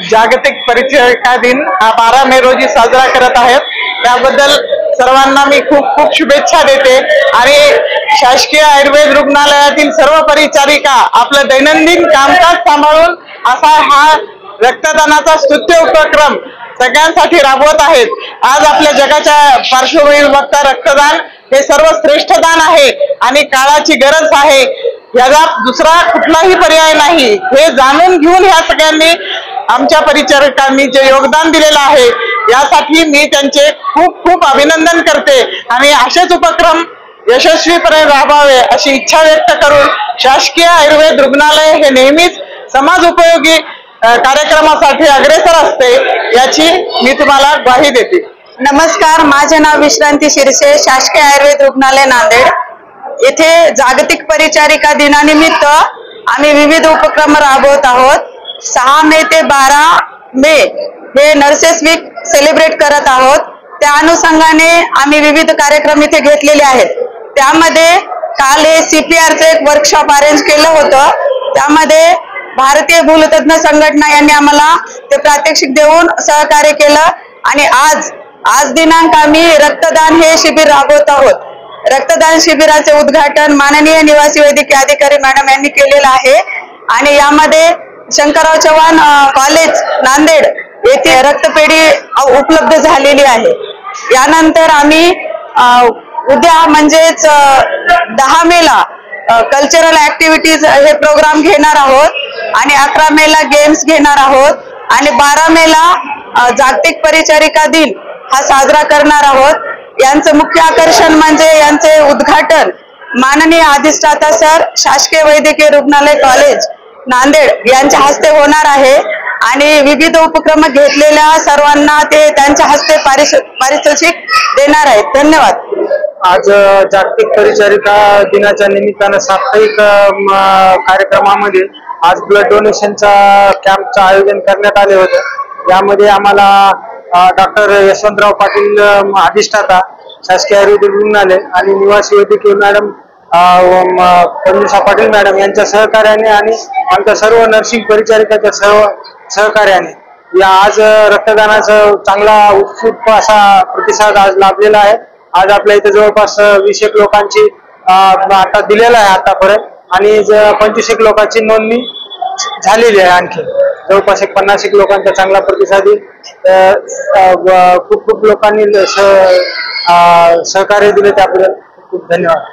जागतिक परिचारिका दिन हा 12 मे रोजी साजरा करत आहेत। त्याबद्दल सर्वांना मी खूप खूप शुभेच्छा देते आणि शासकीय आयुर्वेद रुग्णालयातील सर्व परिचारिका आपलं दैनंदिन कामकाज सांभाळून असा हा रक्तदानाचा स्तुत्य उपक्रम सगळ्यांसाठी राबवत आहेत। आज आपल्या जगाच्या पार्श्वभूमीवर बघता रक्तदान हे सर्वश्रेष्ठ दान आहे आणि काळाची गरज आहे। याला दुसरा कुठलाही पर्याय नाही हे जाणून घेऊन ह्या सगळ्यांनी आमच्या परिचारिकांनी जे योगदान दिलेलं आहे यासाठी मी त्यांचे खूप खूप अभिनंदन करते आणि असेच उपक्रम यशस्वीपणे राबवावे अशी इच्छा व्यक्त करून शासकीय आयुर्वेद रुग्णालय हे नेहमीच समाज उपयोगी कार्यक्रमासाठी अग्रेसर असते याची मी तुम्हाला ग्वाही देते। नमस्कार, माझे नाव विश्रांती शिरसे, शासकीय आयुर्वेद रुग्णालय नांदेड येथे जागतिक परिचारिका दिनानिमित्त आम्ही विविध उपक्रम राबवत आहोत। 6 मे ते 12 मे हे नर्सेस वीक सेलिब्रेट करत आहोत। त्या अनुषंगाने आम्ही विविध कार्यक्रम इथे घेतलेले आहेत। त्यामध्ये काल हे CPRचं एक वर्कशॉप अरेंज केलं होतं। त्यामध्ये भारतीय भूलतज्ञ संघटना यांनी आम्हाला ते प्रात्यक्षिक देऊन सहकार्य केलं आणि आज दिनांक आम्ही रक्तदान हे शिबिर राबवत आहोत। रक्तदान शिबिराचे उद्घाटन माननीय निवासी वैद्यकीय अधिकारी मॅडम यांनी केलेलं आहे आणि यामध्ये शंकरराव चव्हाण कॉलेज नांदेड येथे रक्तपेढी उपलब्ध झालेली आहे। यानंतर आम्ही उद्या म्हणजेच 10 मेला कल्चरल ऍक्टिव्हिटीज हे प्रोग्राम घेणार आहोत आणि 11 मेला गेम्स घेणार आहोत आणि 12 मेला जागतिक परिचारिका दिन हा साजरा करणार आहोत। यांचं मुख्य आकर्षण म्हणजे यांचे उद्घाटन माननीय अधिष्ठाता सर शासकीय वैद्यकीय रुग्णालय कॉलेज नांदेड यांच्या हस्ते होणार आहे आणि विविध उपक्रम घेतलेल्या सर्वांना ते त्यांच्या हस्ते पारितोषिक देणार आहेत। धन्यवाद। आज जागतिक परिचारिका दिनाच्या निमित्तानं साप्ताहिक कार्यक्रमामध्ये आज ब्लड डोनेशनचा कॅम्पचं आयोजन करण्यात आले होते। यामध्ये आम्हाला डॉक्टर यशवंतराव पाटील अधिष्ठाता शासकीय आयुर्वेदिक रुग्णालय आणि निवासी वैद्यकीय मॅडम पंजुषा पाटील मॅडम यांच्या सहकार्याने आणि आमच्या सर्व नर्सिंग परिचारिकांच्या सहकार्याने या आज रक्तदानाचा चांगला उत्स्फूर्त असा प्रतिसाद आज लाभलेला आहे। आज आपल्या इथे जवळपास 20 लोकांची आता दिलेला आहे आतापर्यंत आणि 25 लोकांची नोंदणी झालेली आहे। आणखी जवळपास 50 लोकांचा चांगला प्रतिसाद खूप लोकांनी सहकार्य दिले त्याबद्दल खूप धन्यवाद।